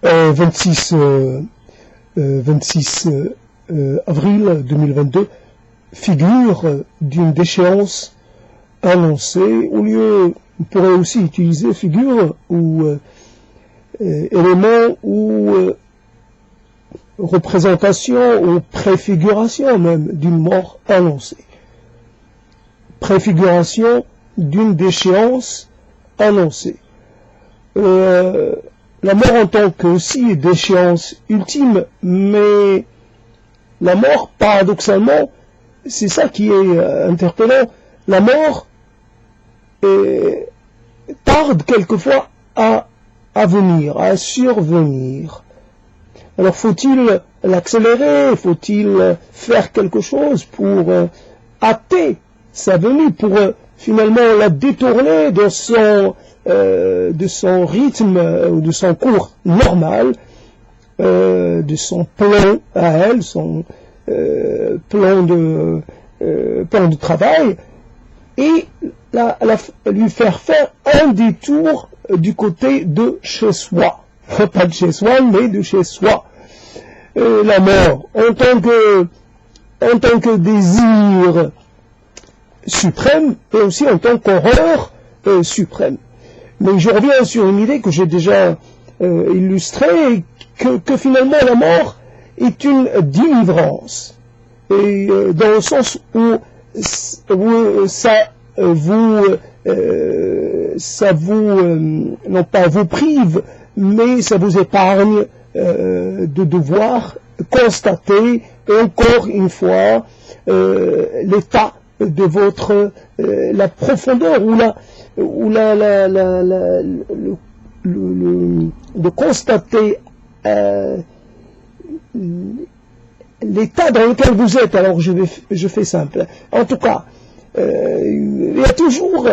26 avril 2022, figure d'une déchéance annoncée, au lieu, on pourrait aussi utiliser figure ou élément ou représentation ou préfiguration même d'une mort annoncée. Préfiguration d'une déchéance annoncée. La mort en tant que aussi déchéance ultime, mais la mort, paradoxalement, c'est ça qui est interpellant, la mort tarde quelquefois à venir, à survenir. Alors faut-il l'accélérer, faut-il faire quelque chose pour hâter sa venue, pour finalement la détourner de son rythme ou de son cours normal, de son plan à elle, son plan de travail, et lui faire un détour du côté de chez soi. Pas de chez soi, mais de chez soi. La mort, en tant que désir suprême, et aussi en tant qu'horreur suprême. Mais je reviens sur une idée que j'ai déjà illustrée, que finalement la mort est une délivrance. Et dans le sens où ça vous non pas vous prive, mais ça vous épargne de devoir constater encore une fois l'état de votre la profondeur de constater l'état dans lequel vous êtes. Alors je fais simple. En tout cas, il y a toujours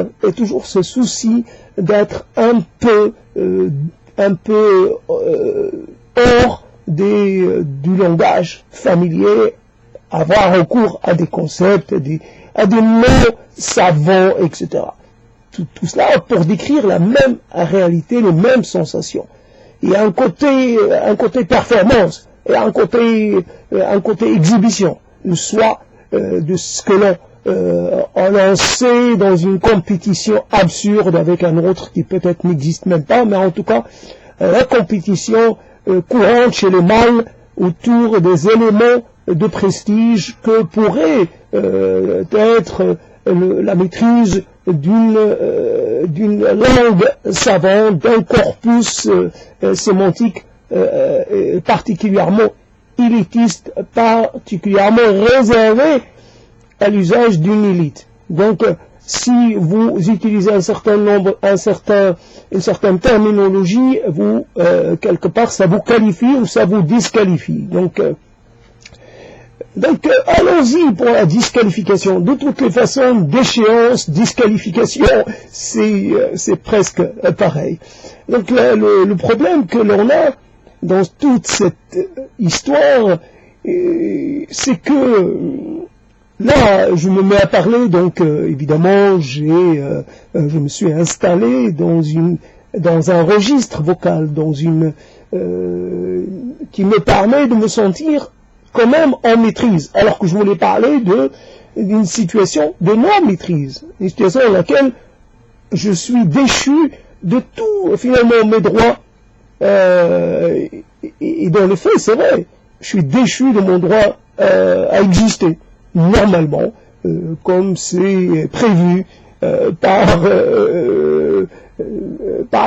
ce souci d'être un peu hors du langage familier, avoir recours à des concepts, à des mots savants, etc. Tout cela pour décrire la même réalité, les mêmes sensations. Il y a un côté performance et un côté exhibition, soit de ce que l'on a lancé dans une compétition absurde avec un autre qui peut-être n'existe même pas, mais en tout cas la compétition courante chez les mâles autour des éléments de prestige que pourrait être la maîtrise d'une langue savante, d'un corpus sémantique particulièrement élitiste, particulièrement réservé à l'usage d'une élite. Donc, si vous utilisez une certaine terminologie, vous quelque part ça vous qualifie ou ça vous disqualifie. Donc allons-y pour la disqualification. De toutes les façons, déchéance, disqualification, c'est presque pareil. Donc le problème que l'on a dans toute cette histoire, c'est que là, je me mets à parler, donc évidemment, je me suis installé dans un registre vocal, qui me permet de me sentir quand même en maîtrise, alors que je voulais parler d'une situation de non-maîtrise, une situation dans laquelle je suis déchu de tout, finalement, mes droits, et dans les faits, c'est vrai, je suis déchu de mon droit à exister, normalement, comme c'est prévu par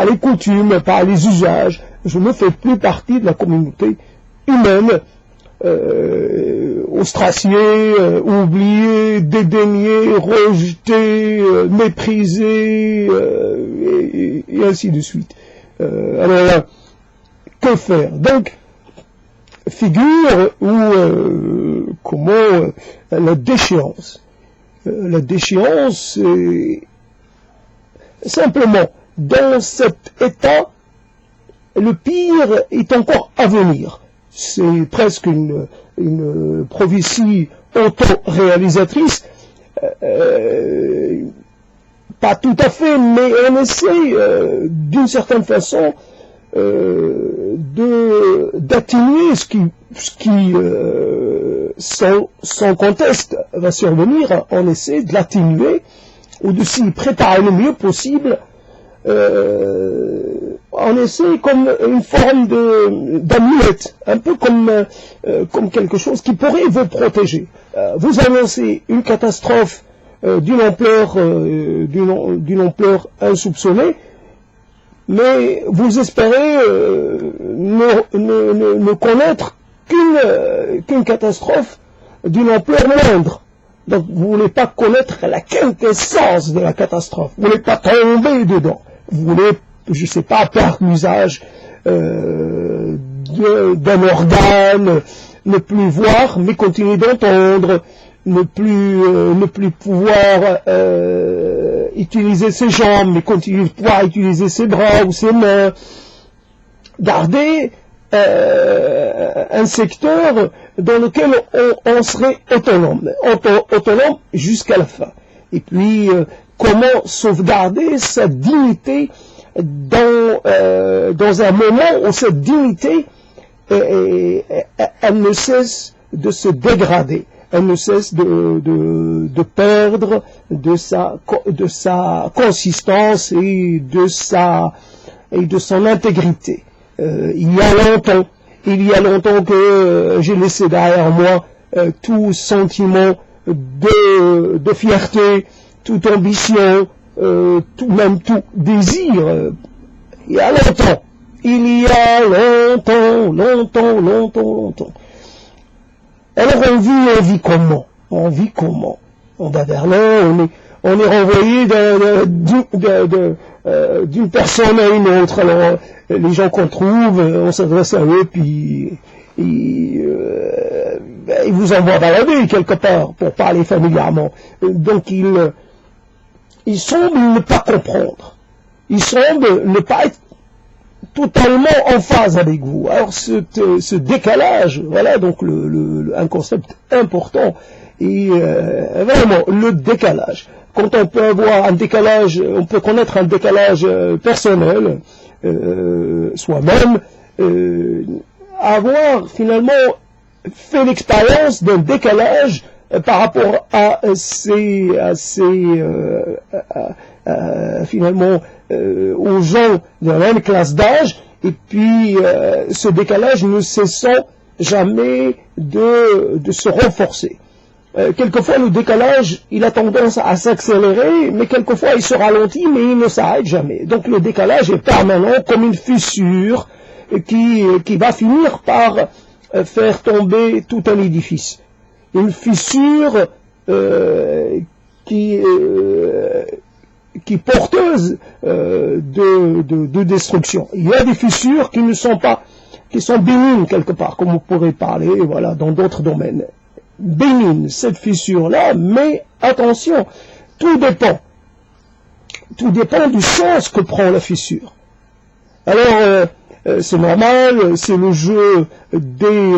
les coutumes, par les usages. Je ne fais plus partie de la communauté humaine, ostracié, oublié, dédaigné, rejeté, méprisé, et ainsi de suite. Alors là, que faire? Donc, figure ou comment la déchéance. La déchéance, simplement, dans cet état, le pire est encore à venir. C'est presque une prophétie auto-réalisatrice, pas tout à fait, mais on essaie d'une certaine façon d'atténuer ce qui sans conteste va survenir. On essaie de l'atténuer ou de s'y préparer le mieux possible. On essaie comme une forme d'amulette, un peu comme quelque chose qui pourrait vous protéger. Vous annoncez une catastrophe d'une ampleur insoupçonnée, mais vous espérez ne connaître qu'une catastrophe d'une ampleur moindre. Donc vous ne voulez pas connaître la quintessence de la catastrophe, vous ne voulez pas tomber dedans, vous voulez, je ne sais pas, perdre l'usage d'un organe, ne plus voir, mais continuer d'entendre, ne plus pouvoir utiliser ses jambes, mais continuer de pouvoir utiliser ses bras ou ses mains, garder un secteur dans lequel on serait autonome jusqu'à la fin. Et puis, comment sauvegarder sa dignité dans un moment où cette dignité, elle ne cesse de se dégrader, elle ne cesse de perdre de sa consistance et de son intégrité. Il y a longtemps que j'ai laissé derrière moi tout sentiment de fierté, toute ambition, même tout désir. Il y a longtemps. Alors on vit comment? On va vers là, on est renvoyé d'une personne à une autre. Alors les gens qu'on trouve, on s'adresse à eux, puis ils vous envoient balader quelque part, pour parler familièrement. Donc ils semblent ne pas comprendre. Ils semblent ne pas être totalement en phase avec vous. Alors ce décalage, voilà donc un concept important, et vraiment le décalage. Quand on peut avoir un décalage, on peut connaître un décalage personnel, soi-même, avoir finalement fait l'expérience d'un décalage par rapport à finalement aux gens de la même classe d'âge, et puis ce décalage ne cessant jamais de se renforcer. Quelquefois le décalage, il a tendance à s'accélérer, mais quelquefois il se ralentit, mais il ne s'arrête jamais. Donc le décalage est permanent, comme une fissure qui va finir par faire tomber tout un édifice. Une fissure qui porteuse de destruction. Il y a des fissures qui sont bénignes quelque part, comme on pourrait parler, voilà, dans d'autres domaines. Bénigne, cette fissure-là, mais attention, tout dépend du sens que prend la fissure. Alors, c'est normal, c'est le jeu des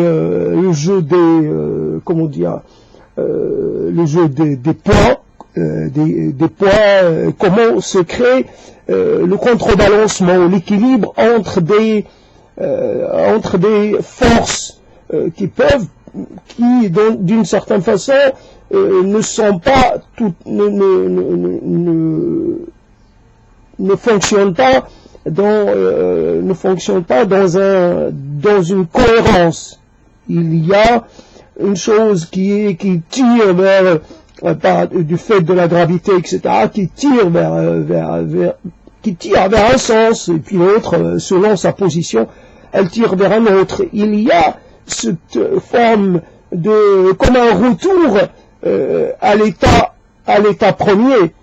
poids, des poids, comment se crée le contrebalancement, l'équilibre entre des forces qui d'une certaine façon ne fonctionnent pas dans une cohérence. Il y a une chose qui tire vers du fait de la gravité, etc., qui tire vers un sens, et puis l'autre, selon sa position, elle tire vers un autre. Il y a cette forme comme un retour à l'état premier.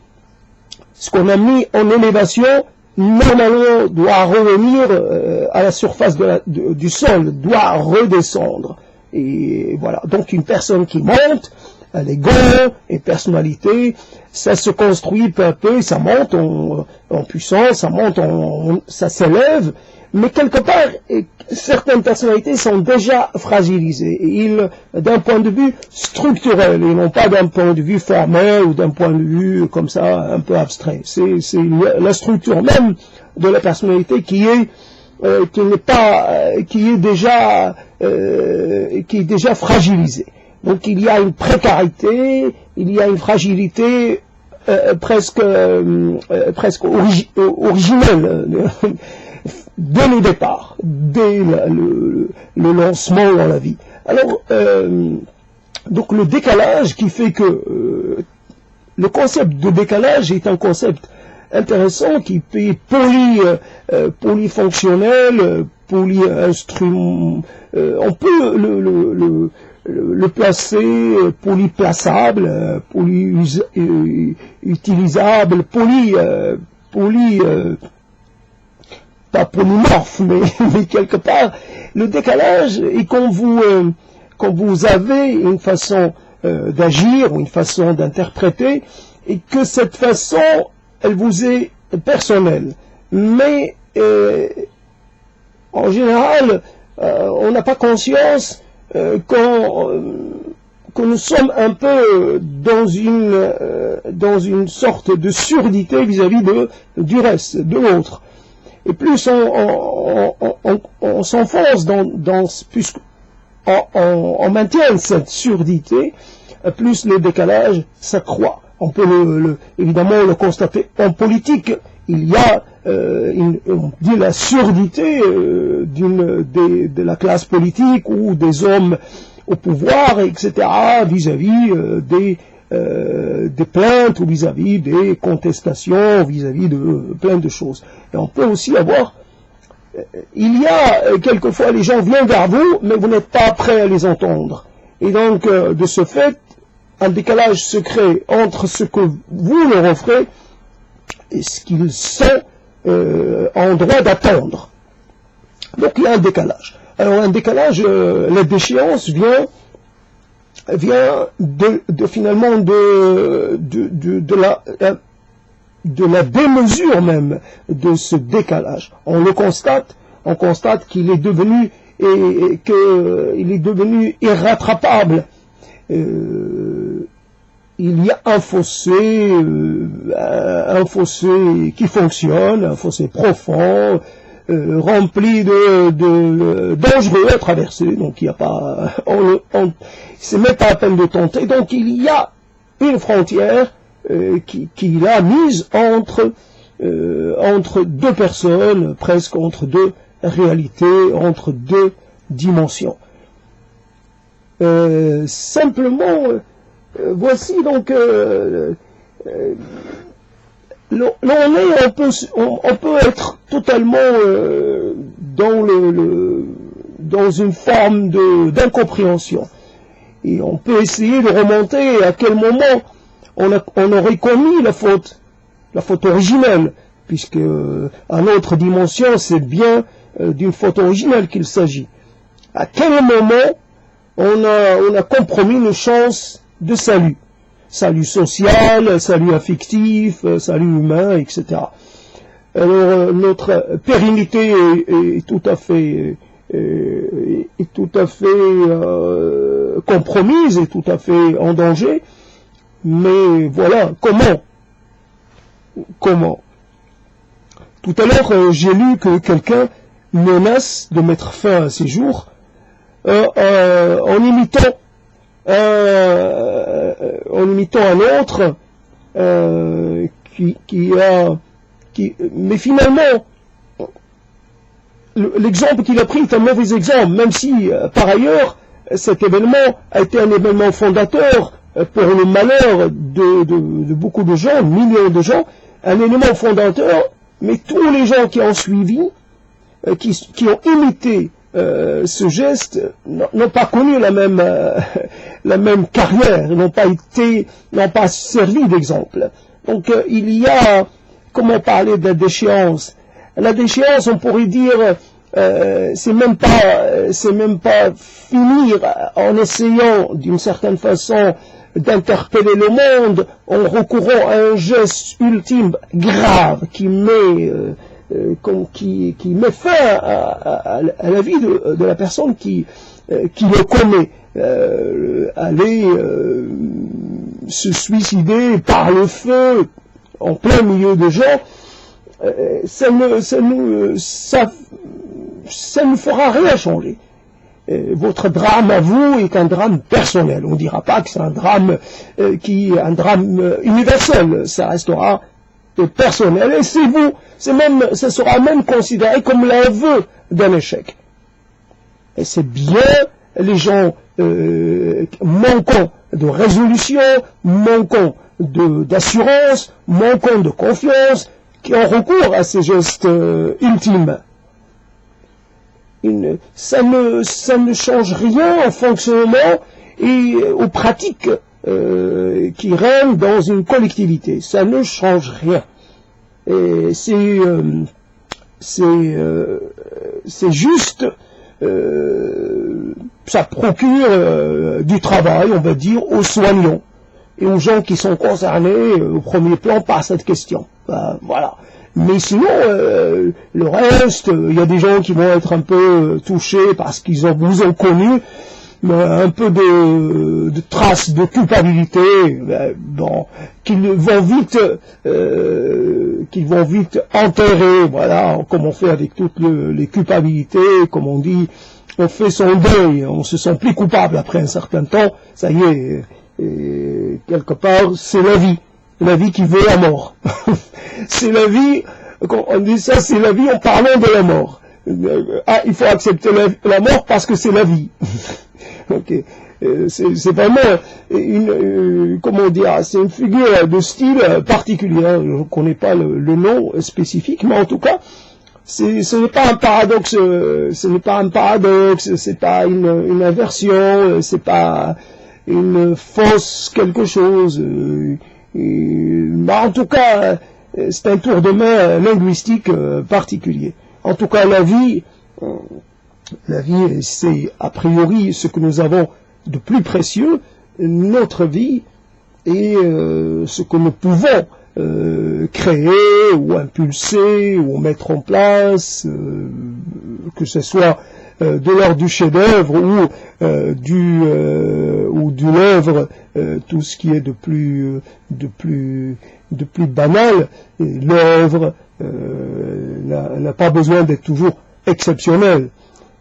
Ce qu'on a mis en élévation, normalement, doit revenir à la surface du sol, doit redescendre. Et voilà. Donc une personne qui monte, elle est grande, et personnalité, ça se construit peu à peu, ça monte en puissance, ça s'élève, mais quelque part, certaines personnalités sont déjà fragilisées, d'un point de vue structurel, et non pas d'un point de vue formel, ou d'un point de vue comme ça, un peu abstrait. C'est la structure même de la personnalité qui est qui est déjà fragilisé. Donc il y a une précarité, il y a une fragilité presque originelle dès le départ, dès le lancement dans la vie. Alors, donc le décalage qui fait que le concept de décalage est un concept intéressant qui est polyfonctionnel, polyinstrument. On peut le placer polyplaçable, polyutilisable, pas polymorphe, mais quelque part, le décalage est quand vous avez une façon d'agir ou une façon d'interpréter, et que cette façon, elle vous est personnelle. Mais en général, on n'a pas conscience que nous sommes un peu dans une sorte de surdité vis-à-vis du reste, de l'autre. Et plus on s'enfonce on maintient cette surdité, plus le décalage s'accroît. On peut évidemment le constater en politique. Il y a on dit la surdité de la classe politique ou des hommes au pouvoir, etc., vis-à-vis des plaintes ou vis-à-vis des contestations, vis-à-vis de plein de choses. Et on peut aussi avoir, il y a quelquefois les gens viennent vers vous, mais vous n'êtes pas prêts à les entendre. Et donc, de ce fait, un décalage se crée entre ce que vous leur offrez et ce qu'ils sont en droit d'attendre. Donc il y a un décalage. Alors un décalage, la déchéance vient finalement de la démesure même de ce décalage. On constate qu'il est devenu irrattrapable. Il y a un fossé qui fonctionne, un fossé profond, rempli de dangereux à traverser, donc il n'y a pas, c'est même pas à peine de tenter, donc il y a une frontière qu'il a mise entre deux personnes, presque entre deux réalités, entre deux dimensions. Simplement, voici donc on peut être totalement dans une forme d'incompréhension. Et on peut essayer de remonter à quel moment on aurait commis la faute originelle, puisque à notre dimension, c'est bien d'une faute originelle qu'il s'agit. À quel moment on a compromis nos chances de salut? Salut social, salut affectif, salut humain, etc. Alors notre pérennité est tout à fait compromise, et tout à fait en danger. Mais voilà, comment? Tout à l'heure, j'ai lu que quelqu'un menace de mettre fin à ses jours en imitant un autre mais finalement l'exemple qu'il a pris est un mauvais exemple, même si par ailleurs cet événement a été un événement fondateur pour le malheur de beaucoup de gens, millions de gens, un élément fondateur, mais tous les gens qui ont suivi, qui ont imité ce geste, n'ont pas connu la même carrière, n'ont pas servi d'exemple. Donc il y a, comment parler de la déchéance? La déchéance, on pourrait dire, c'est même pas finir en essayant d'une certaine façon d'interpeller le monde en recourant à un geste ultime grave qui met fin à la vie de la personne qui le commet. Aller se suicider par le feu ça ne fera rien changer. Votre drame à vous est un drame personnel. On ne dira pas que c'est un drame universel. Ça restera personnel. Et ça sera même considéré comme l'aveu d'un échec. Et c'est bien les gens manquant de résolution, manquant d'assurance, manquant de confiance, qui ont recours à ces gestes ultimes. Ça ne change rien au fonctionnement et aux pratiques qui règnent dans une collectivité. Ça ne change rien. Et c'est juste, ça procure du travail, on va dire, aux soignants et aux gens qui sont concernés au premier plan par cette question. Voilà. Mais sinon, le reste, il y a des gens qui vont être un peu touchés parce qu'ils vous ont connu, un peu de traces de culpabilité, qu'ils vont vite enterrer, voilà, comme on fait avec toutes les culpabilités, comme on dit, on fait son deuil, on se sent plus coupable après un certain temps, ça y est, quelque part, c'est la vie qui veut la mort. C'est la vie, quand on dit ça, c'est la vie en parlant de la mort. Il faut accepter la mort parce que c'est la vie. Okay. C'est vraiment comment dire, c'est une figure de style particulière. Je ne connais pas le nom spécifique, mais en tout cas, ce n'est pas un paradoxe, c'est pas une inversion, c'est pas une fausse quelque chose. En tout cas, c'est un tour de main linguistique particulier. En tout cas, la vie, c'est a priori ce que nous avons de plus précieux, notre vie, et ce que nous pouvons créer ou impulser ou mettre en place, que ce soit de l'ordre du chef-d'œuvre ou d'une œuvre, tout ce qui est de plus banal. L'œuvre n'a pas besoin d'être toujours exceptionnelle.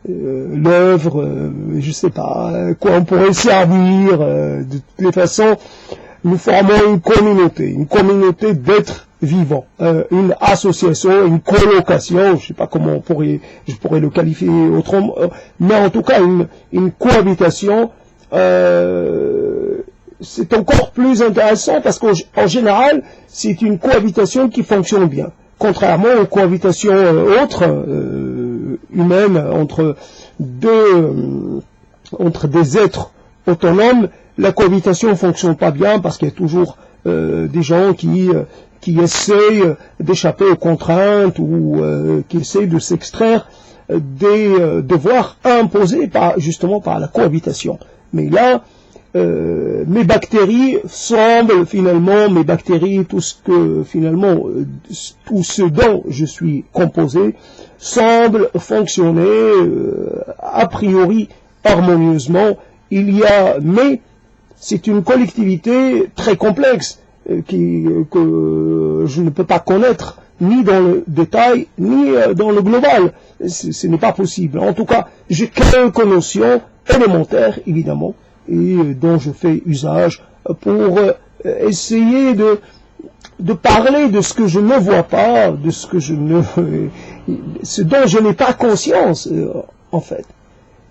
L'œuvre, je sais pas, quoi on pourrait servir, de toutes les façons, nous formons une communauté d'êtres vivants, une association, une colocation, je sais pas comment je pourrais le qualifier autrement, mais en tout cas une cohabitation, c'est encore plus intéressant parce qu'en général, c'est une cohabitation qui fonctionne bien, contrairement aux cohabitations autres, humaines, entre des êtres autonomes. La cohabitation ne fonctionne pas bien parce qu'il y a toujours des gens qui essayent d'échapper aux contraintes ou qui essayent de s'extraire des devoirs imposés justement par la cohabitation. Mais là, mes bactéries, tout ce dont je suis composé, semble fonctionner a priori harmonieusement. Mais c'est une collectivité très complexe que je ne peux pas connaître ni dans le détail ni dans le global. Ce n'est pas possible. En tout cas, j'ai quelques notions élémentaires, évidemment, et dont je fais usage pour essayer de parler de ce que je ne vois pas, de ce dont je n'ai pas conscience, en fait.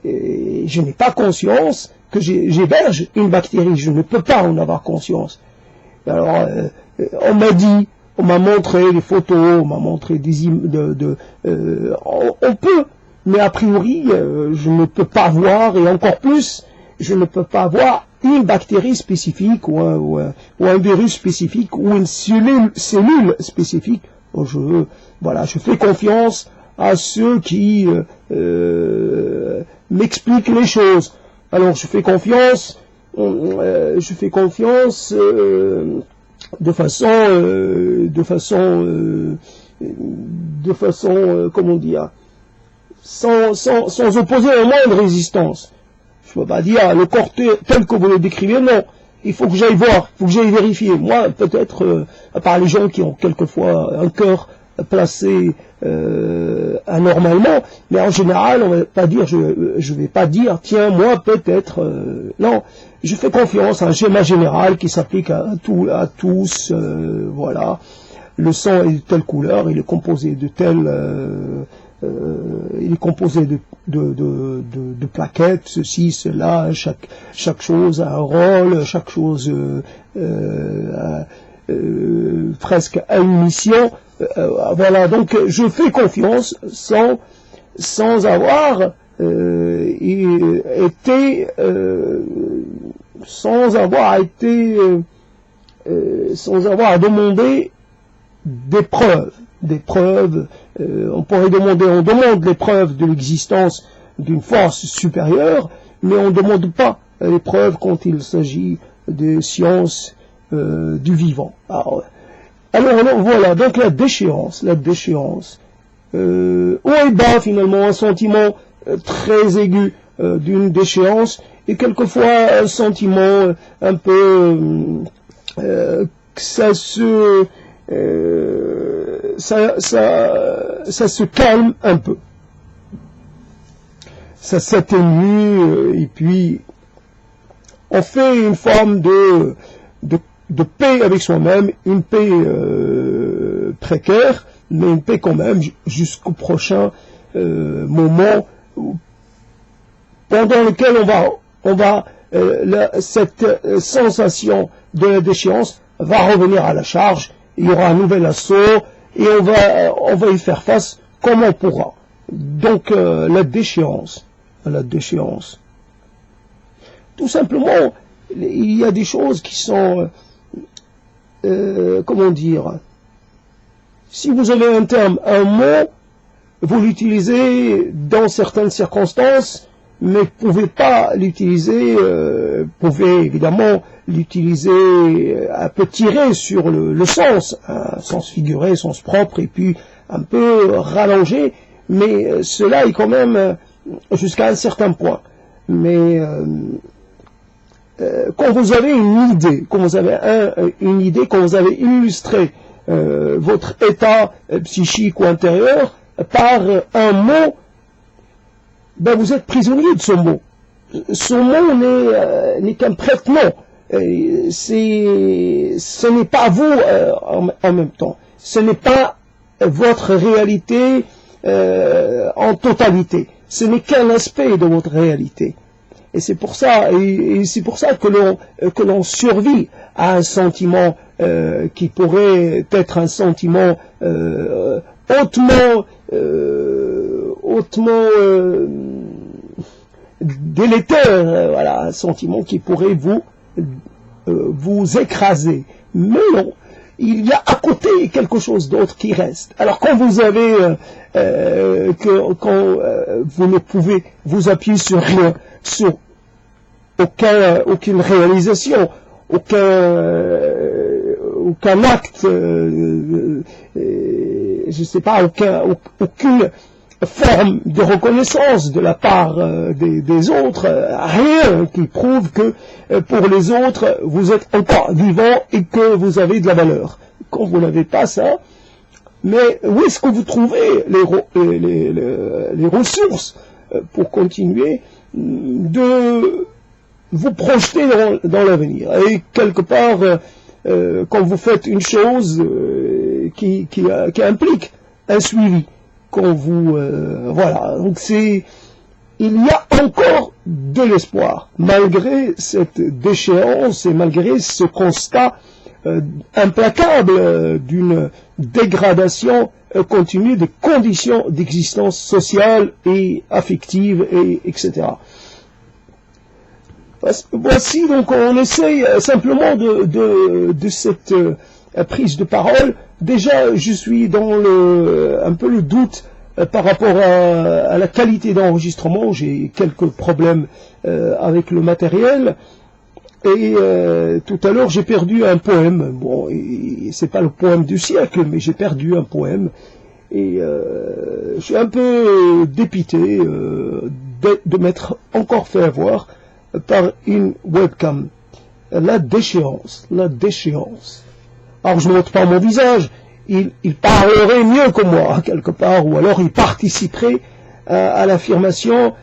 Et je n'ai pas conscience que j'héberge une bactérie, je ne peux pas en avoir conscience. Alors, on m'a montré des photos, on m'a montré des on peut, mais a priori, je ne peux pas voir, et encore plus, je ne peux pas voir une bactérie spécifique ou un virus spécifique ou une cellule spécifique. Je fais confiance à ceux qui m'expliquent les choses. Alors je fais confiance de façon comment dire, sans opposer la moindre résistance. Je ne peux pas dire le corps tel que vous le décrivez, non. Il faut que j'aille voir, il faut que j'aille vérifier. Moi, peut-être, à part les gens qui ont quelquefois un cœur placé anormalement, mais en général, on va pas dire, je vais pas dire, tiens, moi peut-être, non, je fais confiance à un schéma général qui s'applique à tous, voilà. Le sang est de telle couleur, il est composé de il est composé de plaquettes, ceci, cela, chaque chose a un rôle, chaque chose presque a une mission. Voilà, donc je fais confiance sans avoir été sans avoir à demander des preuves, on demande les preuves de l'existence d'une force supérieure, mais on ne demande pas les preuves quand il s'agit des sciences du vivant. Alors voilà, donc la déchéance, haut et bas finalement, un sentiment très aigu d'une déchéance, et quelquefois un sentiment un peu que ça se calme un peu, ça s'atténue, et puis on fait une forme de paix avec soi-même, une paix précaire, mais une paix quand même jusqu'au prochain moment pendant lequel cette sensation de la déchéance va revenir à la charge. Il y aura un nouvel assaut et on va y faire face comme on pourra. Donc la déchéance. Tout simplement, il y a des choses qui sont, comment dire, si vous avez un terme, un mot, vous l'utilisez dans certaines circonstances, mais vous ne pouvez pas l'utiliser, pouvez évidemment l'utiliser un peu tiré sur le sens, un sens figuré, sens propre, et puis un peu rallongé, mais cela est quand même jusqu'à un certain point. Mais quand vous avez une idée, quand vous avez illustré votre état psychique ou intérieur par un mot, ben vous êtes prisonnier de ce mot. Ce mot n'est qu'un prête-nom. Ce n'est pas vous en même temps. Ce n'est pas votre réalité en totalité. Ce n'est qu'un aspect de votre réalité. Et c'est pour ça, que l'on survit à un sentiment qui pourrait être un sentiment hautement délétère, voilà, un sentiment qui pourrait vous écraser. Mais non, il y a à côté quelque chose d'autre qui reste. Alors quand vous avez vous ne pouvez vous appuyer sur rien, sur aucune réalisation, aucun acte, je sais pas, aucune forme de reconnaissance de la part des autres, rien qui prouve que pour les autres vous êtes encore vivant et que vous avez de la valeur. Quand vous n'avez pas ça, mais où est-ce que vous trouvez les ressources pour continuer de vous projeter dans l'avenir? Et quelque part, quand vous faites une chose qui implique un suivi, quand vous voilà, donc il y a encore de l'espoir malgré cette déchéance et malgré ce constat implacable d'une dégradation continue des conditions d'existence sociale et affective, etc. Voici donc, on essaye simplement de cette prise de parole. Déjà, je suis dans un peu le doute par rapport à la qualité d'enregistrement. J'ai quelques problèmes avec le matériel. Et tout à l'heure, j'ai perdu un poème. Bon, c'est pas le poème du siècle, mais j'ai perdu un poème. Et je suis un peu dépité de m'être encore fait avoir par une webcam. La déchéance. Alors je ne montre pas mon visage, il parlerait mieux que moi, quelque part, ou alors il participerait à l'affirmation.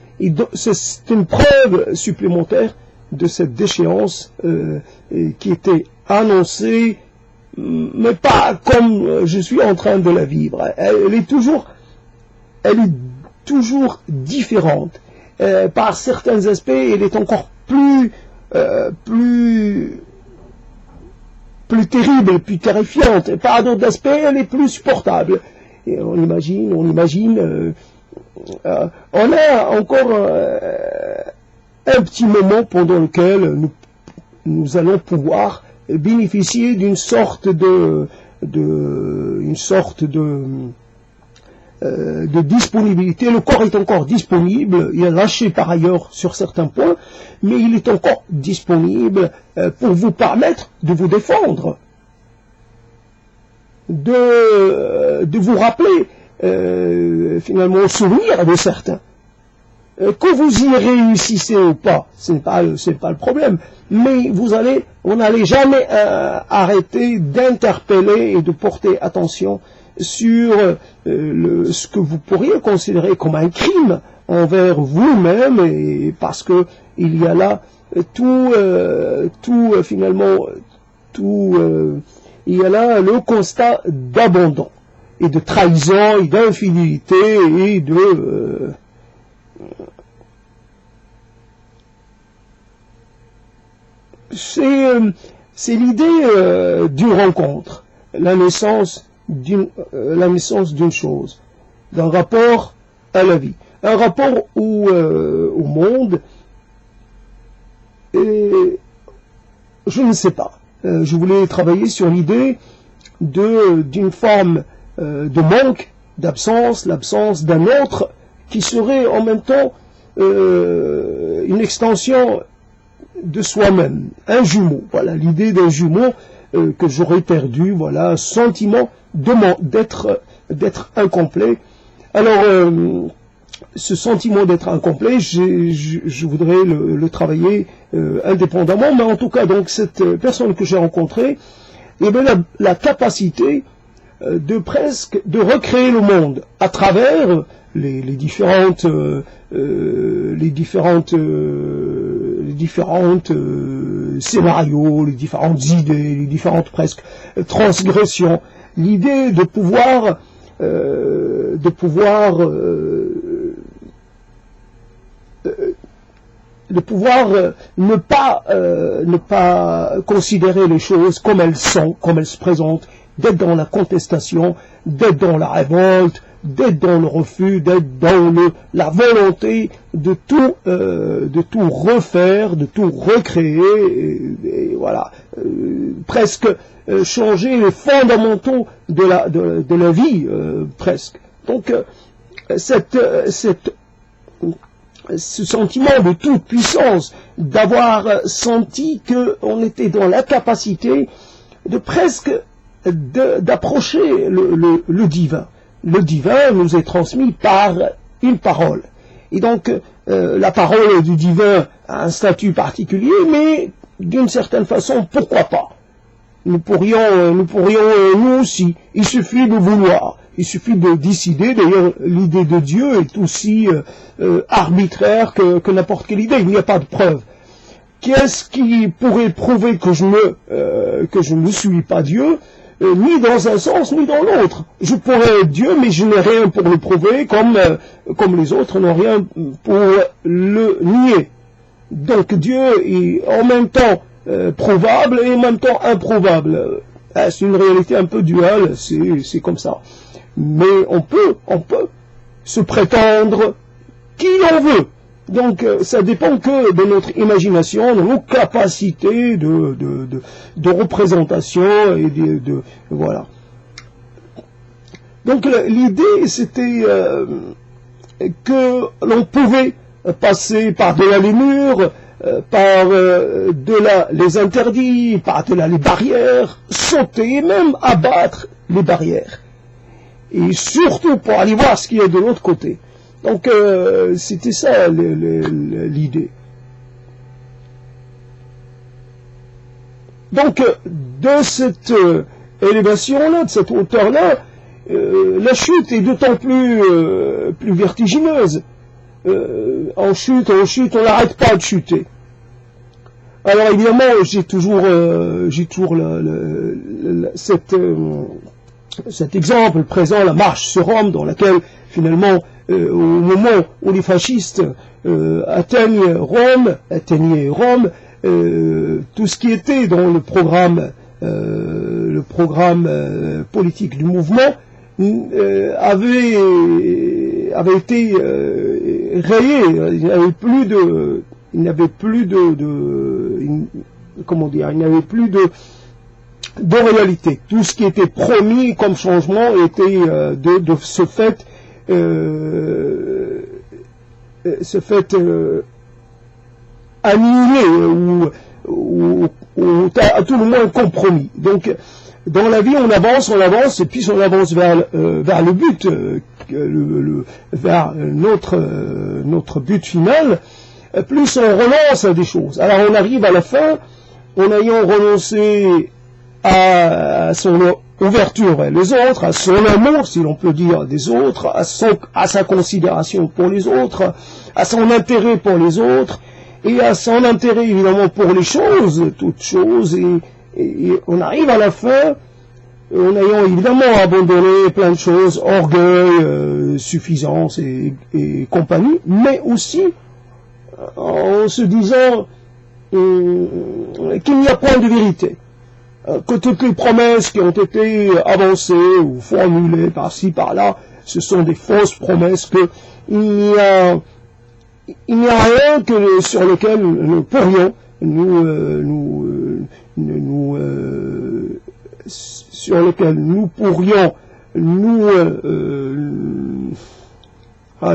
C'est une preuve supplémentaire de cette déchéance qui était annoncée, mais pas comme je suis en train de la vivre. Elle est toujours différente. Par certains aspects, elle est encore plus terrible, plus terrifiante. Et par d'autres aspects, elle est plus supportable. Et on imagine, on a encore un petit moment pendant lequel nous allons pouvoir bénéficier d'une sorte de disponibilité. Le corps est encore disponible, il est lâché par ailleurs sur certains points, mais il est encore disponible pour vous permettre de vous défendre, de vous rappeler finalement au souvenir de certains. Que vous y réussissez ou pas, ce n'est pas le problème, mais vous n'allez jamais arrêter d'interpeller et de porter attention sur ce que vous pourriez considérer comme un crime envers vous-même, et parce que il y a là il y a là le constat d'abandon et de trahison et d'infidélité et de c'est l'idée d'une rencontre, la naissance d'une chose, d'un rapport à la vie, un rapport au monde, et je ne sais pas. Je voulais travailler sur l'idée d'une forme de manque, d'absence, l'absence d'un autre qui serait en même temps une extension de soi-même, un jumeau. Voilà l'idée d'un jumeau que j'aurais perdu, voilà, sentiment d'être incomplet. Alors, ce sentiment d'être incomplet, je voudrais le travailler indépendamment, mais en tout cas, donc, cette personne que j'ai rencontrée, eh bien, la capacité de recréer le monde à travers les différentes scénarios, les différentes idées, les différentes presque transgressions, l'idée de pouvoir ne pas considérer les choses comme elles sont, comme elles se présentent, d'être dans la contestation, d'être dans la révolte, d'être dans le refus, d'être dans la volonté de tout refaire, de tout recréer, et voilà, presque changer les fondamentaux de la vie, presque. Donc, ce sentiment de toute puissance, d'avoir senti qu'on était dans la capacité de presque d'approcher le divin. Le divin nous est transmis par une parole. Et donc, la parole du divin a un statut particulier, mais d'une certaine façon, pourquoi pas? Nous pourrions nous aussi, il suffit de vouloir, il suffit de décider. D'ailleurs, l'idée de Dieu est aussi arbitraire que n'importe quelle idée, il n'y a pas de preuve. Qu'est-ce qui pourrait prouver que je ne suis pas Dieu? Ni dans un sens, ni dans l'autre. Je pourrais être Dieu, mais je n'ai rien pour le prouver, comme les autres n'ont rien pour le nier. Donc Dieu est en même temps prouvable et en même temps improuvable. C'est une réalité un peu duale, c'est comme ça. Mais on peut se prétendre qui on veut. Donc, ça dépend que de notre imagination, de nos capacités de représentation et voilà. Donc, l'idée, c'était que l'on pouvait passer par-delà les murs, par-delà les interdits, par-delà les barrières, sauter et même abattre les barrières. Et surtout pour aller voir ce qu'il y a de l'autre côté. Donc, c'était ça l'idée. Donc, de cette élévation-là, de cette hauteur-là, la chute est d'autant plus vertigineuse. En chute, on n'arrête pas de chuter. Alors évidemment, j'ai toujours cet exemple présent, la marche sur Rome, dans laquelle finalement, au moment où les fascistes atteignaient Rome, tout ce qui était dans le programme politique du mouvement avait été rayé. Il n'y avait plus de réalité. Tout ce qui était promis comme changement était de ce fait annihilé ou à tout le moins compromis. Donc, dans la vie, on avance, et puis on avance vers le but, vers notre but final, plus on renonce à des choses. Alors on arrive à la fin, en ayant renoncé à son ouverture vers les autres, à son amour, si l'on peut dire, des autres, à sa considération pour les autres, à son intérêt pour les autres, et à son intérêt évidemment pour les choses, toutes choses, et on arrive à la fin, en ayant évidemment abandonné plein de choses, orgueil, suffisance et compagnie, mais aussi en se disant qu'il n'y a point de vérité, que toutes les promesses qui ont été avancées ou formulées par-ci, par-là, ce sont des fausses promesses, qu'il n'y a rien sur lequel nous pourrions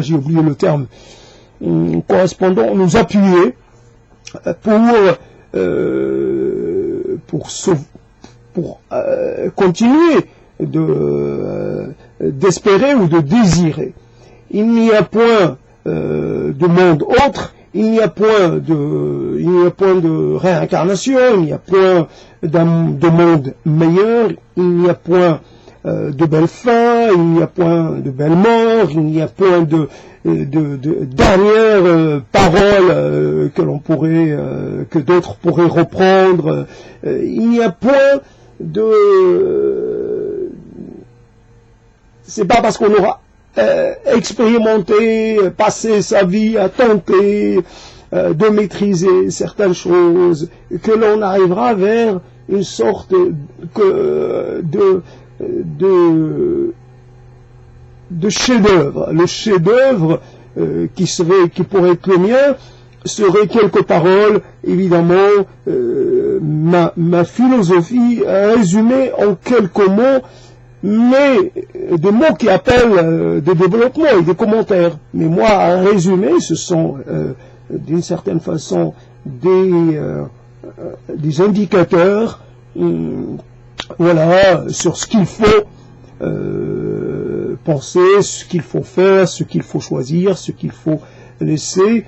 j'ai oublié le terme correspondant, nous appuyer pour continuer d'espérer ou de désirer. Il n'y a point de monde autre, il n'y a point de réincarnation, il n'y a point de monde meilleur, il n'y a point de belle fin, il n'y a point de belle mort, il n'y a point de dernière parole que d'autres pourraient reprendre, il n'y a point de... C'est pas parce qu'on aura expérimenter, passer sa vie à tenter de maîtriser certaines choses, que l'on arrivera vers une sorte de chef-d'œuvre. Le chef-d'œuvre qui pourrait être le mien serait quelques paroles, évidemment, ma philosophie résumée en quelques mots, mais des mots qui appellent des développements et des commentaires. Mais moi, à résumer, ce sont d'une certaine façon des indicateurs sur ce qu'il faut penser, ce qu'il faut faire, ce qu'il faut choisir, ce qu'il faut laisser.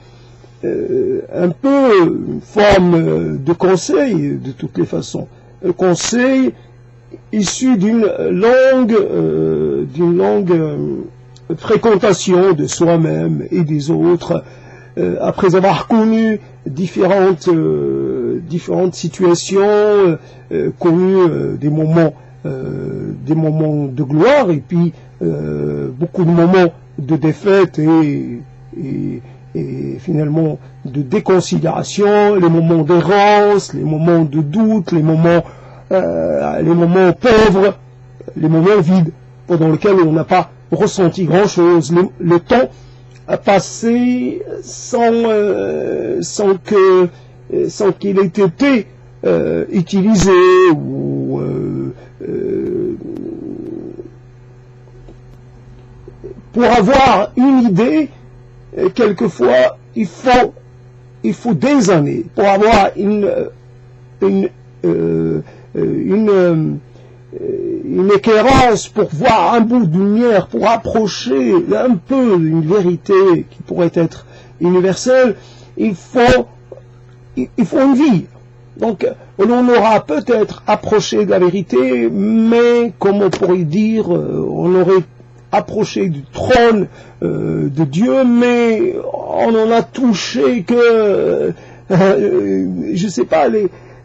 Un peu une forme de conseil, de toutes les façons. Un conseil issu d'une longue fréquentation de soi-même et des autres, après avoir connu différentes situations, connu des moments de gloire et puis beaucoup de moments de défaite et finalement de déconsidération, les moments d'errance, les moments de doute, les moments pauvres, les moments vides, pendant lesquels on n'a pas ressenti grand-chose. Le temps a passé sans qu'il ait été utilisé ou pour avoir une idée. Quelquefois, il faut des années pour avoir une éclairance, pour voir un bout de lumière, pour approcher un peu une vérité qui pourrait être universelle. Il faut une vie. Donc, on aura peut-être approché de la vérité, mais, comme on pourrait dire, on aurait approché du trône de Dieu, mais on en a touché que, je sais pas,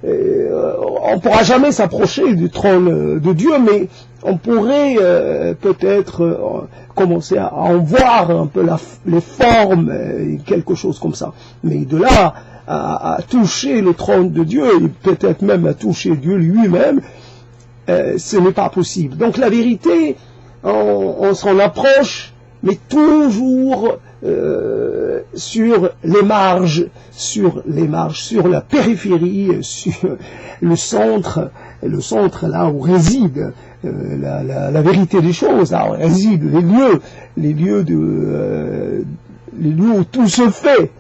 on pourra jamais s'approcher du trône de Dieu, mais on pourrait peut-être commencer à en voir un peu les formes, quelque chose comme ça. Mais de là à toucher le trône de Dieu, et peut-être même à toucher Dieu lui-même, ce n'est pas possible. Donc la vérité, on s'en approche, mais toujours sur les marges, sur la périphérie, sur le centre là où réside la vérité des choses, là où résident les lieux où tout se fait,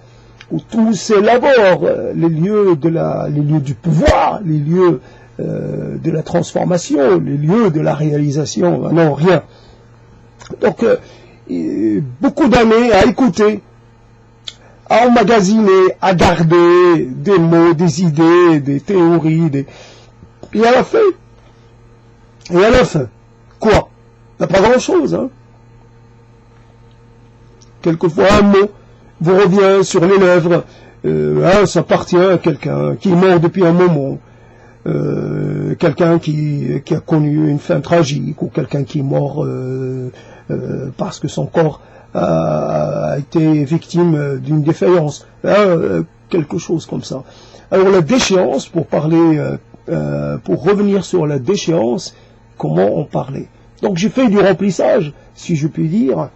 où tout s'élabore, les lieux du pouvoir, les lieux de la transformation, les lieux de la réalisation. Non, rien. Donc, beaucoup d'années à écouter, à emmagasiner, à garder des mots, des idées, des théories, et à la fin, quoi? Il n'y a pas grand-chose, hein. Quelquefois, un mot vous revient sur les lèvres, ça appartient à quelqu'un qui est mort depuis un moment, quelqu'un qui a connu une fin tragique, ou quelqu'un qui est mort parce que son corps a été victime d'une défaillance, quelque chose comme ça. Alors la déchéance, pour revenir sur la déchéance, comment on parlait. Donc j'ai fait du remplissage, si je puis dire,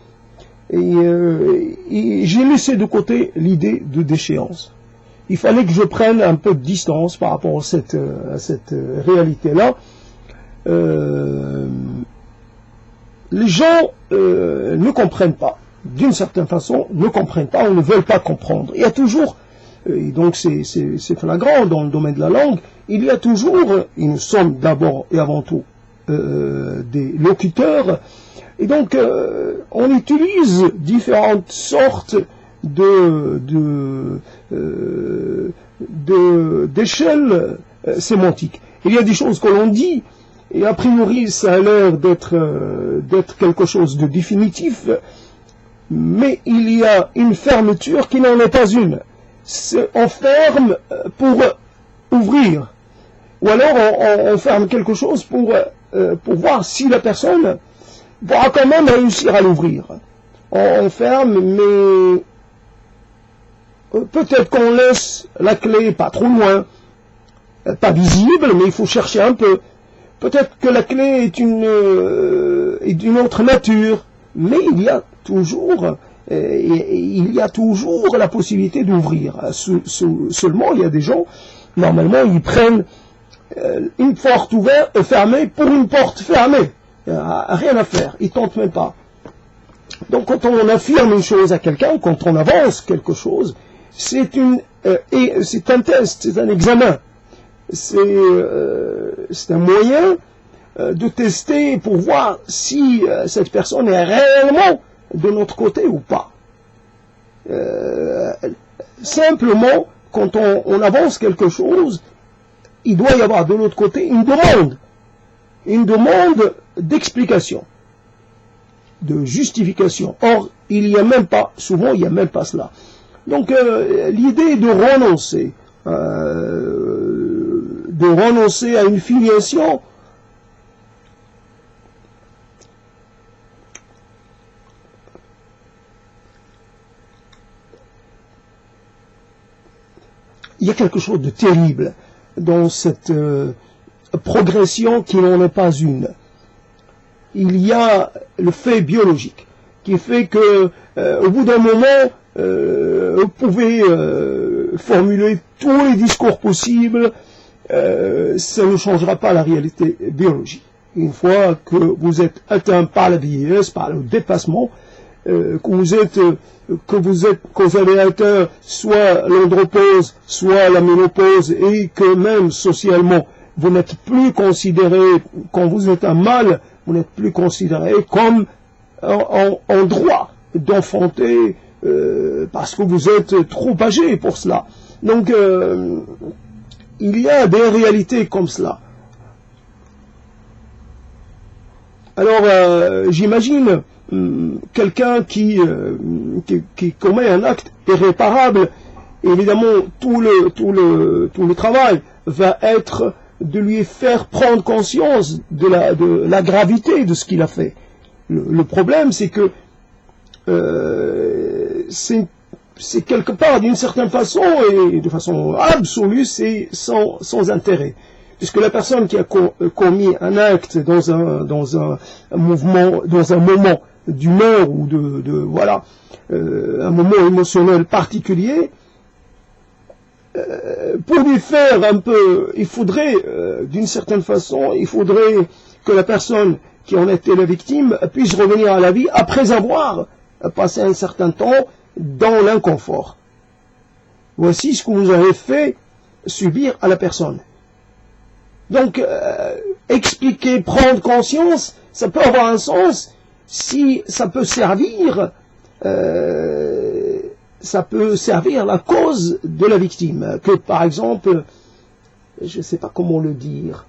et j'ai laissé de côté l'idée de déchéance. Il fallait que je prenne un peu de distance par rapport à cette réalité-là. Les gens ne comprennent pas, d'une certaine façon, ne comprennent pas ou ne veulent pas comprendre. Il y a toujours, et donc c'est flagrant dans le domaine de la langue, il y a toujours, et nous sommes d'abord et avant tout des locuteurs, et donc on utilise différentes sortes d'échelles sémantiques. Il y a des choses que l'on dit, et a priori ça a l'air d'être quelque chose de définitif, mais il y a une fermeture qui n'en est pas une. On ferme pour ouvrir, ou alors on ferme quelque chose pour voir si la personne pourra quand même réussir à l'ouvrir. On ferme, mais peut-être qu'on laisse la clé pas trop loin, pas visible, mais il faut chercher un peu. Peut-être que la clé est d'une autre nature, mais il y a toujours la possibilité d'ouvrir. Seulement, il y a des gens, normalement, ils prennent une porte ouverte, fermée pour une porte fermée. Rien à faire, ils tentent même pas. Donc quand on affirme une chose à quelqu'un, quand on avance quelque chose, c'est un test, c'est un examen. C'est un moyen de tester pour voir si cette personne est réellement de notre côté ou pas. Simplement, quand on avance quelque chose, il doit y avoir de l'autre côté une demande d'explication, de justification. Or, souvent il n'y a même pas cela. Donc l'idée de renoncer à une filiation, il y a quelque chose de terrible dans cette progression qui n'en est pas une. Il y a le fait biologique qui fait que au bout d'un moment vous pouvez formuler tous les discours possibles, ça ne changera pas la réalité biologique. Une fois que vous êtes atteint par la vieillesse, par le dépassement, que vous avez atteint soit l'andropause, soit la ménopause, et que même socialement, vous n'êtes plus considéré, quand vous êtes un mâle, vous n'êtes plus considéré comme en droit d'enfanter, parce que vous êtes trop âgé pour cela. Donc, il y a des réalités comme cela. Alors, j'imagine quelqu'un qui commet un acte irréparable. Évidemment, tout le travail va être de lui faire prendre conscience de la gravité de ce qu'il a fait. Le problème, c'est que c'est quelque part, d'une certaine façon, et de façon absolue, c'est sans intérêt. Puisque la personne qui a commis un acte dans un mouvement, dans un moment d'humeur ou voilà, un moment émotionnel particulier, pour lui faire un peu, il faudrait, d'une certaine façon, il faudrait que la personne qui en était la victime puisse revenir à la vie après avoir passé un certain temps dans l'inconfort. Voici ce que vous avez fait subir à la personne. Donc, expliquer, prendre conscience, ça peut avoir un sens si ça peut servir la cause de la victime. Que par exemple, je ne sais pas comment le dire,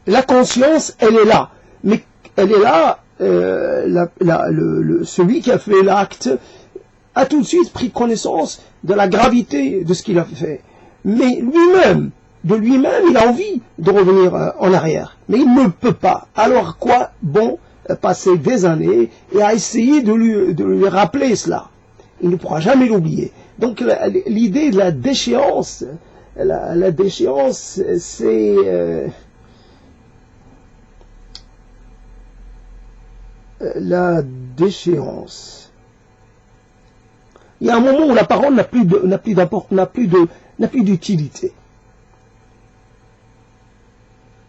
la conscience, elle est là, mais elle est là, celui qui a fait l'acte a tout de suite pris connaissance de la gravité de ce qu'il a fait. Mais lui-même, il a envie de revenir en arrière. Mais il ne peut pas. Alors quoi? Bon, passer des années et à essayer de lui rappeler cela. Il ne pourra jamais l'oublier. Donc l'idée de la déchéance, la déchéance, c'est... la déchéance. Il y a un moment où la parole n'a plus d'utilité.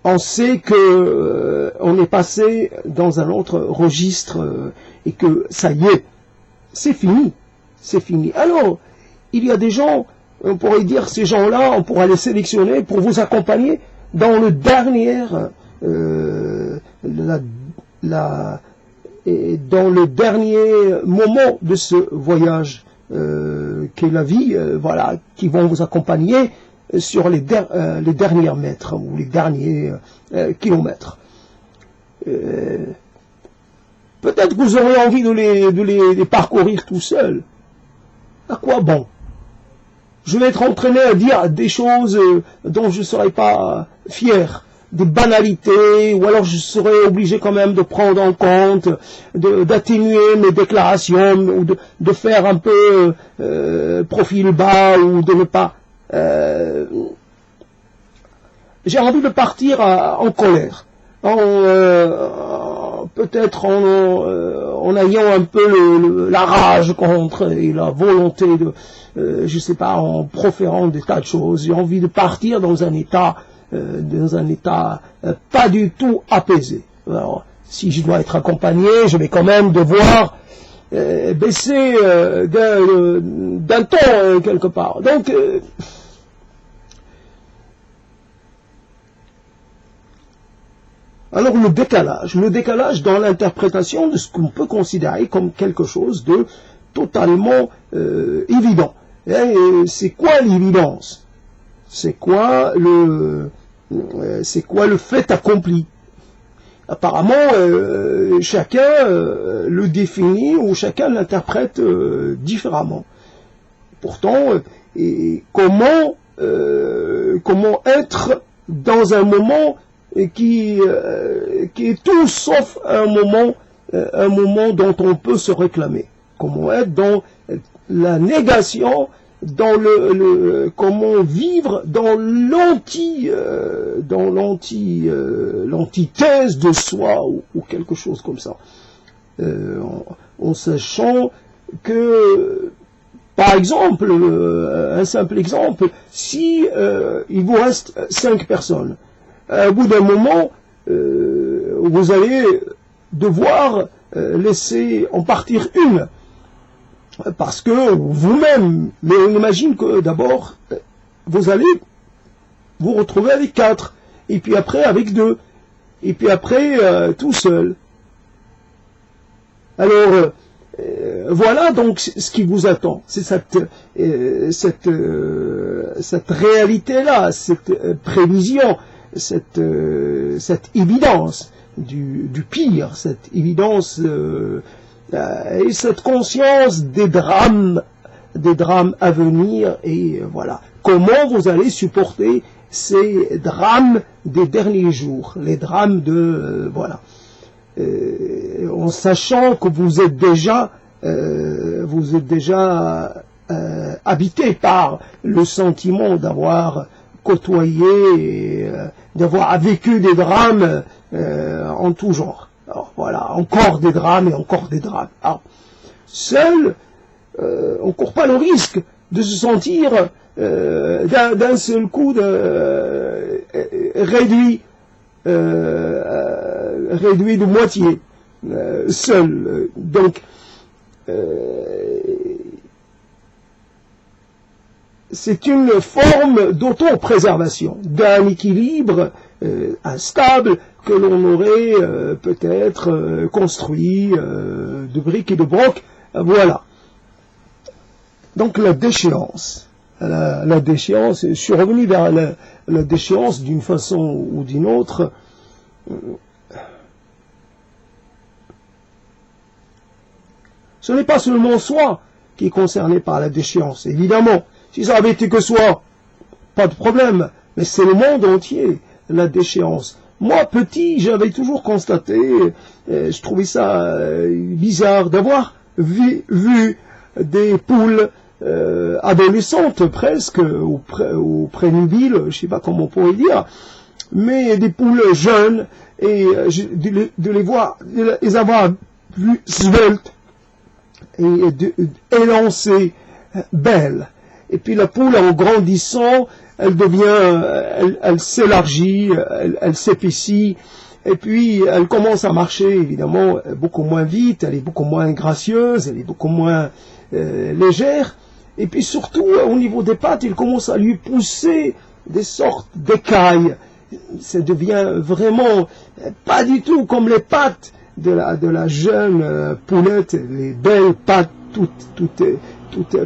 On sait que on est passé dans un autre registre et que ça y est, c'est fini, c'est fini. Alors, il y a des gens, on pourrait dire ces gens-là, on pourra les sélectionner pour vous accompagner dans le dernier, dans le dernier moment de ce voyage qu'est la vie, voilà, qui vont vous accompagner sur les derniers mètres ou les derniers kilomètres. Peut-être que vous aurez envie de les parcourir tout seul. À quoi bon? Je vais être entraîné à dire des choses dont je ne serai pas fier, des banalités, ou alors je serai obligé quand même de prendre en compte, d'atténuer mes déclarations, ou de faire un peu profil bas, ou de ne pas... j'ai envie de partir en colère, peut-être en ayant un peu la rage contre et la volonté de, je sais pas, en proférant des tas de choses. J'ai envie de partir dans un état pas du tout apaisé. Alors, si je dois être accompagné, je vais quand même devoir baisser d'un ton quelque part. Donc, alors le décalage dans l'interprétation de ce qu'on peut considérer comme quelque chose de totalement évident. C'est quoi l'évidence? C'est quoi le fait accompli? Apparemment, chacun le définit ou chacun l'interprète différemment. Pourtant, comment être dans un moment qui est tout sauf un moment dont on peut se réclamer? Comment être dans la négation, dans comment vivre dans l'antithèse de soi ou quelque chose comme ça, en sachant que, par exemple, un simple exemple, si il vous reste 5 personnes, au bout d'un moment, vous allez devoir laisser en partir une, parce que vous-même, mais on imagine que d'abord, vous allez vous retrouver avec 4, et puis après avec 2, et puis après tout seul. Alors, Voilà donc ce qui vous attend. C'est cette réalité-là, cette prévision, cette évidence du pire, cette évidence et cette conscience des drames à venir, et voilà. Comment vous allez supporter ces drames des derniers jours, les drames de voilà. En sachant que vous êtes déjà habité par le sentiment d'avoir côtoyé et d'avoir vécu des drames en tout genre. Alors voilà, encore des drames et encore des drames. Alors, seul, on ne court pas le risque de se sentir d'un seul coup réduit de moitié, seul. Donc, c'est une forme d'autopréservation, d'un équilibre instable que l'on aurait peut-être construit de briques et de brocs. Voilà. Donc la déchéance. La déchéance, je suis revenu vers la déchéance d'une façon ou d'une autre. Ce n'est pas seulement soi qui est concerné par la déchéance, évidemment. Si ça avait été que soi, pas de problème, mais c'est le monde entier, la déchéance. Moi, petit, j'avais toujours constaté, je trouvais ça bizarre d'avoir vu des poules adolescentes presque, ou prénubiles, je ne sais pas comment on pourrait dire, mais des poules jeunes, et de les avoir vues sveltes et élancées, belles. Et puis la poule, en grandissant, elle s'élargit, elle s'épaissit, et puis elle commence à marcher, évidemment, beaucoup moins vite, elle est beaucoup moins gracieuse, elle est beaucoup moins légère, et puis surtout, au niveau des pattes, il commence à lui pousser des sortes d'écailles. Ça devient vraiment pas du tout comme les pattes de la jeune poulette, les belles pattes toutes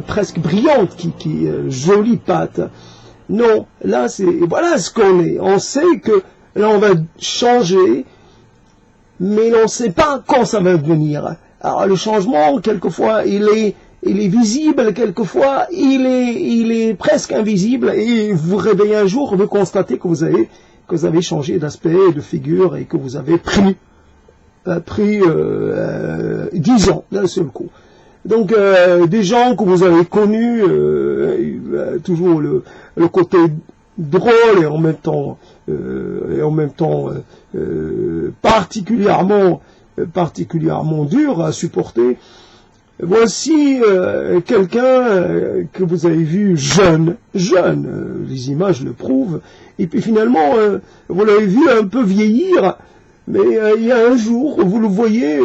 presque brillantes, qui jolies pattes. Non, là voilà ce qu'on est. On sait que là on va changer, mais on ne sait pas quand ça va venir. Alors le changement, quelquefois, il est visible, quelquefois il est presque invisible, et vous réveillez un jour, vous constatez que vous avez changé d'aspect, de figure, et que vous avez pris 10 ans d'un seul coup. Donc des gens que vous avez connus, toujours le côté drôle et en même temps particulièrement dur à supporter. Voici quelqu'un que vous avez vu jeune, les images le prouvent, et puis finalement vous l'avez vu un peu vieillir, mais il y a un jour vous le voyez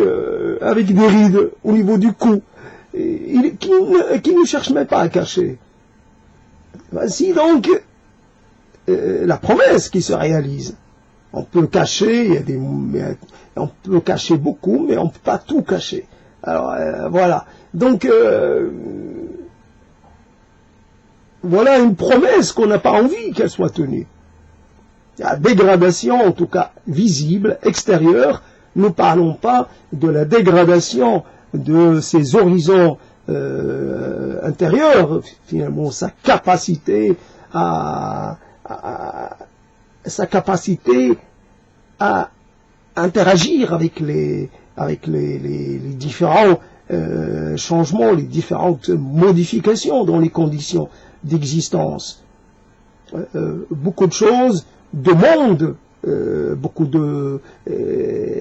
avec des rides au niveau du cou, qui ne cherche même pas à cacher. Voici donc la promesse qui se réalise. On peut cacher, on peut cacher beaucoup, mais on ne peut pas tout cacher. Alors voilà. Donc voilà une promesse qu'on n'a pas envie qu'elle soit tenue. La dégradation, en tout cas visible, extérieure. Nous ne parlons pas de la dégradation de ses horizons intérieurs, finalement sa capacité à interagir avec les différents changements, les différentes modifications dans les conditions d'existence. Beaucoup de choses demandent beaucoup de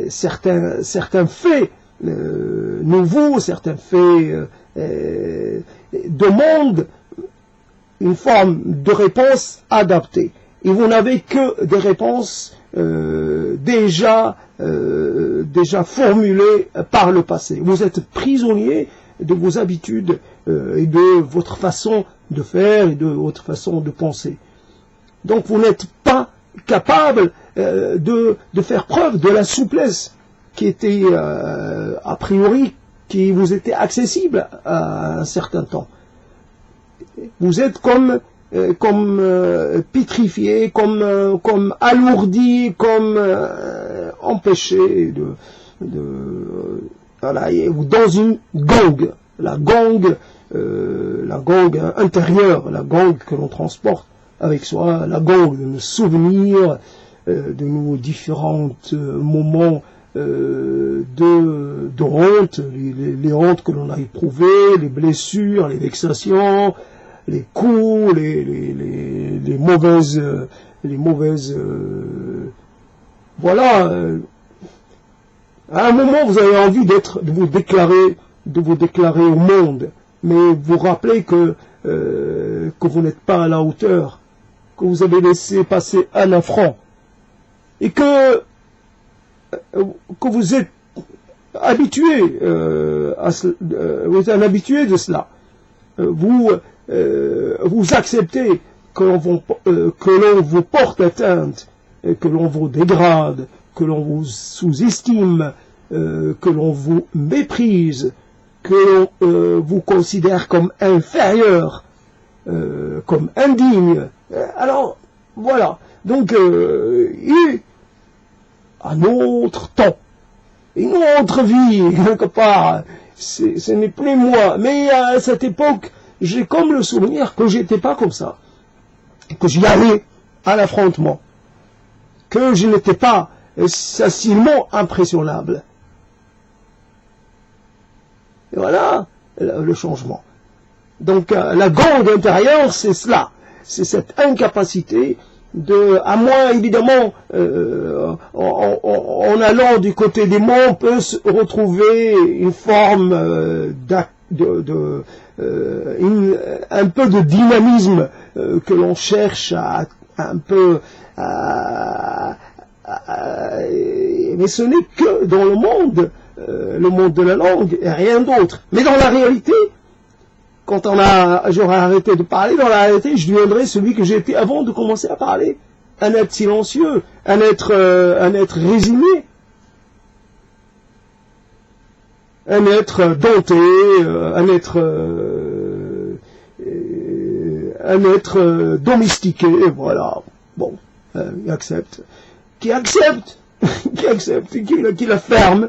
certains faits nouveaux, certains faits demandent une forme de réponse adaptée. Et vous n'avez que des réponses déjà formulées par le passé. Vous êtes prisonnier de vos habitudes et de votre façon de faire et de votre façon de penser. Donc vous n'êtes pas capable de faire preuve de la souplesse qui était a priori qui vous était accessible à un certain temps. Vous êtes comme pétrifié, comme alourdi, comme empêché voilà, dans une gangue, la gangue intérieure, la gangue que l'on transporte avec soi, la gangue de nos souvenirs, de nos différents moments de honte, les hontes que l'on a éprouvées, les blessures, les vexations, les coups, les mauvaises, voilà. À un moment, vous avez envie de vous déclarer au monde, mais vous rappelez que vous n'êtes pas à la hauteur, que vous avez laissé passer un affront, et que vous êtes habitué vous êtes un habitué de cela. Vous acceptez que l'on vous porte atteinte, que l'on vous dégrade, que l'on vous sous-estime, que l'on vous méprise, que l'on vous considère comme inférieur, comme indigne. Alors, voilà. Donc, un autre temps, une autre vie, quelque part, ce n'est plus moi. Mais à cette époque, j'ai comme le souvenir que j'étais pas comme ça, que j'y allais à l'affrontement, que je n'étais pas facilement impressionnable. Et voilà le changement. Donc la gangue intérieure, c'est cela, c'est cette incapacité à moins évidemment, en allant du côté des mots, on peut se retrouver une forme un peu de dynamisme que l'on cherche mais ce n'est que dans le monde de la langue et rien d'autre. Mais dans la réalité, quand j'aurai arrêté de parler, dans la réalité, je deviendrai celui que j'étais avant de commencer à parler. Un être silencieux, un être résigné, un être dompté, un être domestiqué, voilà. Bon, qui accepte, qui la ferme,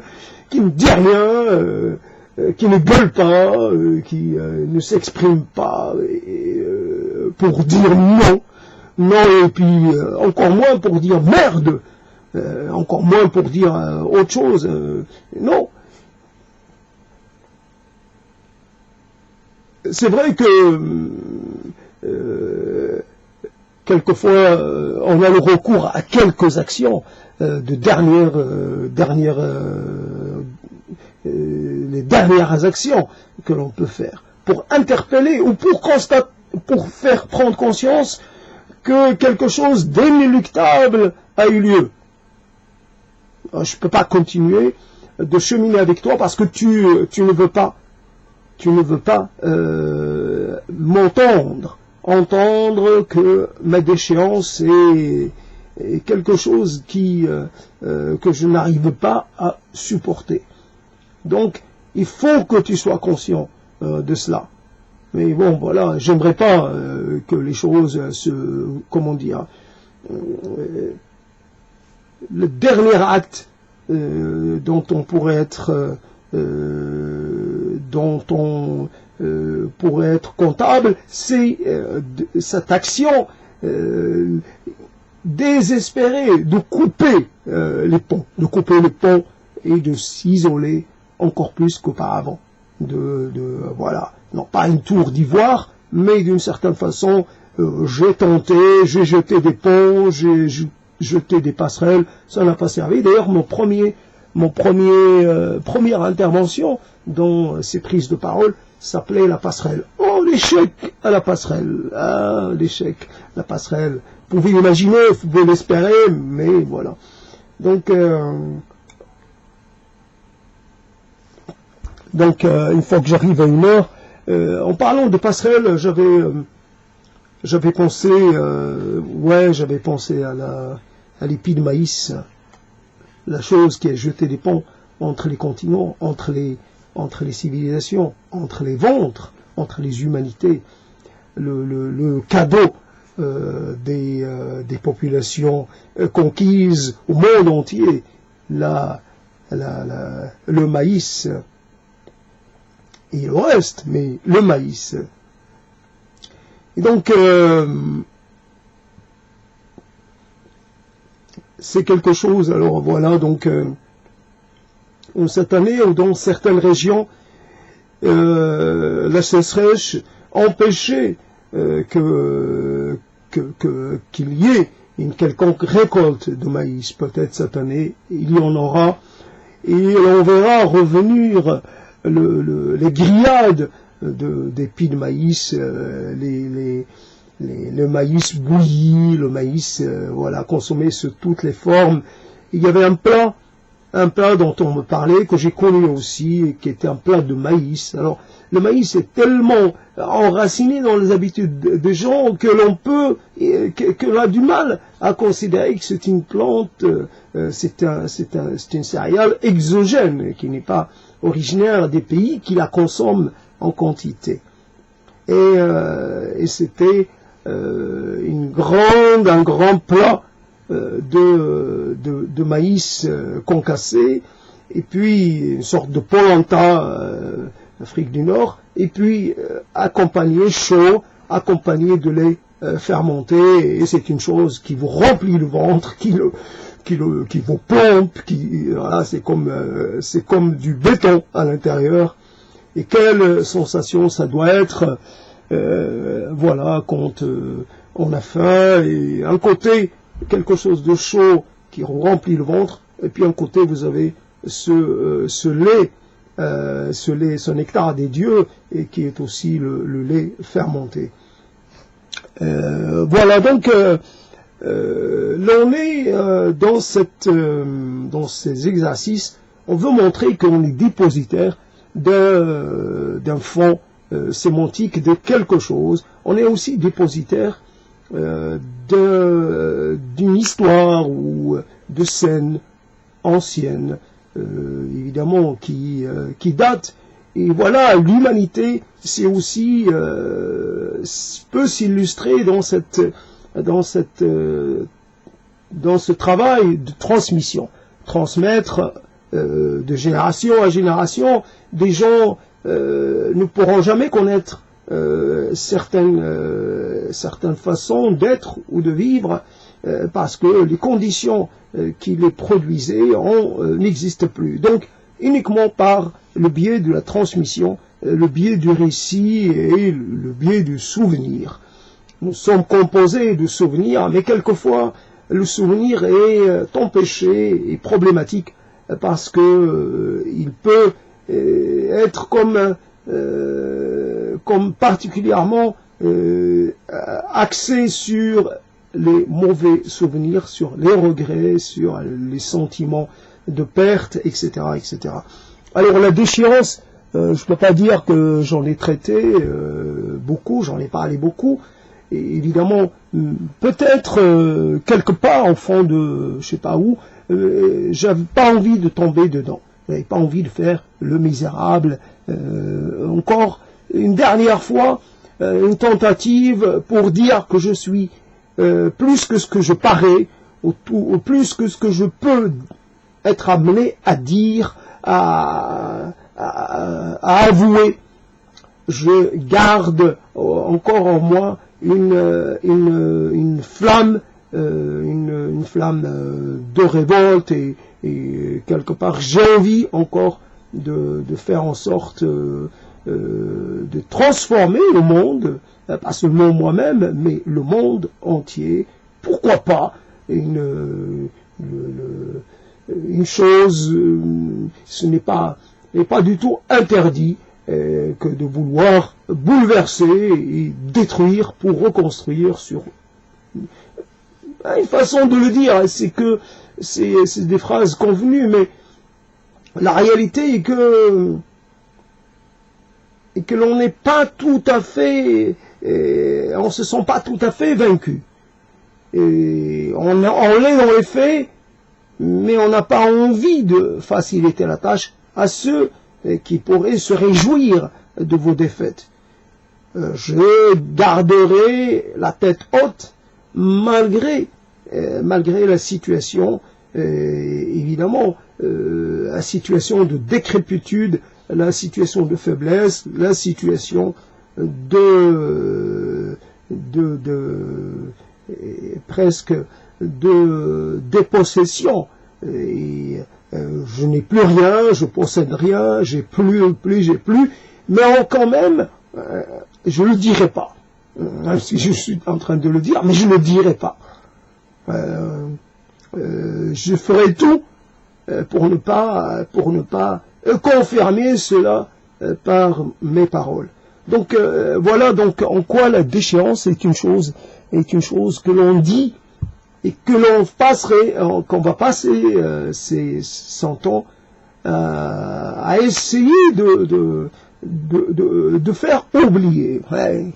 qui ne dit rien, qui ne gueule pas, qui ne s'exprime pas pour dire non, et puis encore moins pour dire merde, encore moins pour dire autre chose, non. C'est vrai que quelquefois on a le recours à quelques actions les dernières actions que l'on peut faire pour interpeller ou pour faire prendre conscience que quelque chose d'inéluctable a eu lieu. Je ne peux pas continuer de cheminer avec toi parce que tu ne veux pas entendre que ma déchéance est quelque chose que je n'arrive pas à supporter. Donc, il faut que tu sois conscient de cela. Mais bon, voilà, j'aimerais pas que les choses le dernier acte dont on pourrait être comptable, c'est cette action désespérée de couper les ponts et de s'isoler encore plus qu'auparavant. Voilà, non pas une tour d'ivoire, mais d'une certaine façon, j'ai tenté, j'ai jeté des ponts, j'ai jeté des passerelles, ça n'a pas servi. D'ailleurs, première intervention dans ces prises de parole s'appelait la passerelle. Oh, l'échec à la passerelle. Ah, l'échec, la passerelle. Vous pouvez l'imaginer, vous pouvez l'espérer, mais voilà. Donc, une fois que j'arrive à 1h, en parlant de passerelle, j'avais pensé à l'épi de maïs, la chose qui a jeté des ponts entre les continents, entre les entre les civilisations, entre les ventres, entre les humanités, le cadeau des populations conquises au monde entier, le maïs et le reste, mais le maïs. Et donc, c'est quelque chose, alors voilà, donc, cette année, dans certaines régions, la sécheresse empêchait qu'il y ait une quelconque récolte de maïs. Peut-être cette année, il y en aura, et on verra revenir les grillades d'épis de maïs, le maïs bouilli, le maïs voilà, consommé sous toutes les formes. Il y avait un plat dont on me parlait, que j'ai connu aussi, qui était un plat de maïs. Alors, le maïs est tellement enraciné dans les habitudes des gens que l'on a du mal à considérer que c'est une plante, c'est une céréale exogène, qui n'est pas originaire des pays qui la consomment en quantité. Et c'était un grand plat de maïs concassé, et puis une sorte de polenta Afrique du Nord, et puis accompagné chaud, accompagné de lait fermenté, et c'est une chose qui vous remplit le ventre, qui vous pompe, voilà, c'est comme du béton à l'intérieur. Et quelle sensation ça doit être, voilà, quand on a faim, et un côté quelque chose de chaud qui remplit le ventre, et puis un côté vous avez ce lait, ce nectar des dieux, et qui est aussi le lait fermenté. Voilà, donc l'on est dans ces exercices, on veut montrer qu'on est dépositaire d'un fond sémantique, de quelque chose. On est aussi dépositaire d'une histoire ou de scènes anciennes, évidemment, qui date. Et voilà, l'humanité, c'est aussi peut s'illustrer dans ce travail de transmission, transmettre de génération à génération. Des gens ne pourront jamais connaître certaines façons d'être ou de vivre, parce que les conditions qui les produisaient n'existent plus. Donc, uniquement par le biais de la transmission, le biais du récit et le biais du souvenir. Nous sommes composés de souvenirs, mais quelquefois le souvenir est empêché et problématique, parce que il peut être comme particulièrement axé sur les mauvais souvenirs, sur les regrets, sur les sentiments de perte, etc., etc. Alors la déchéance, je ne peux pas dire que j'en ai traité beaucoup, j'en ai parlé beaucoup, et évidemment, peut-être quelque part au fond de, je sais pas où, j'avais pas envie de tomber dedans, j'avais pas envie de faire le misérable, encore une dernière fois, une tentative pour dire que je suis plus que ce que je parais, ou plus que ce que je peux être amené à dire, à avouer. Je garde encore en moi une flamme, une flamme de révolte, et quelque part j'ai envie encore de faire en sorte de transformer le monde, pas seulement moi-même, mais le monde entier. Pourquoi pas une chose, ce n'est pas du tout interdit que de vouloir bouleverser et détruire pour reconstruire sur une façon de le dire, c'est que c'est des phrases convenues, mais la réalité est que l'on n'est pas tout à fait, on se sent pas tout à fait vaincu. Et on l'est dans les faits, mais on n'a pas envie de faciliter la tâche à ceux qui pourrait se réjouir de vos défaites. Je garderai la tête haute malgré la situation, évidemment, la situation de décrépitude, la situation de faiblesse, la situation presque de dépossession. Et, je n'ai plus rien, je possède rien, j'ai plus, mais quand même, je le dirai pas. Même si je suis en train de le dire, mais je ne le dirai pas. Je ferai tout pour ne pas confirmer cela par mes paroles. Donc voilà donc en quoi la déchéance est une chose que l'on dit et que l'on passerait, qu'on va passer ces 100 ans à essayer de faire oublier. Ouais.